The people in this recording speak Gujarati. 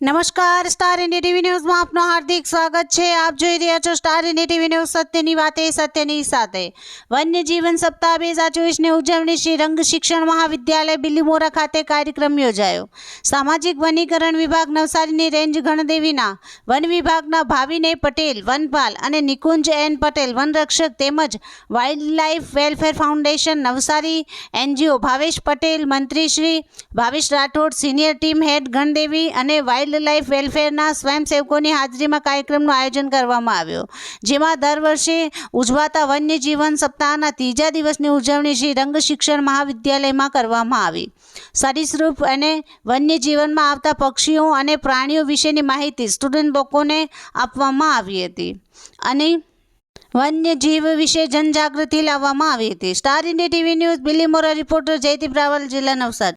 નમસ્કાર, સ્ટાર ઇન્ડિયા ટીવી ન્યૂઝમાં આપનું હાર્દિક સ્વાગત છે। આપ જોઈ રહ્યા છો સ્ટાર ઇન્ડિયા ટીવી ન્યૂઝ, સત્યની વાતે સત્યની સાથે। વન્યજીવન સપ્તાહ 2024ની ઉજવણી શ્રી રંગ શિક્ષણ મહાવિદ્યાલય બિલીમોરા ખાતે કાર્યક્રમ યોજાયો। સામાજિક વનીકરણ વિભાગ નવસારીની રેન્જ ગણદેવીના વન વિભાગના ભાવિને પટેલ વનપાલ અને નિકુંજ એન પટેલ વનરક્ષક તેમજ wildlife welfare foundation Navsari NGO Bhavesh Patel, મંત્રી શ્રી ભાવેશ રાઠોડ, સિનિયર ટીમ હેડ ગણદેવી અને વાઇલ્ડલાઇફ વેલફેરના સ્વયંસેવકોની હાજરીમાં કાર્યક્રમનું આયોજન કરવામાં આવ્યું, જેમાં દર વર્ષે ઉજવાતા વન્યજીવન સપ્તાહના ત્રીજા દિવસની ઉજવણી શ્રી રંગ શિક્ષણ મહાવિદ્યાલયમાં કરવામાં આવી। સરીસૃપ અને વન્યજીવનમાં આવતા પક્ષીઓ અને પ્રાણીઓ વિશેની માહિતી સ્ટુડન્ટ લોકોને આપવામાં આવી હતી અને વન્યજીવ વિશે જનજાગૃતિ લાવવામાં આવી હતી। Star India TV news Bilimora reporter Jaydeep Raval, જિલ્લા નવસારી।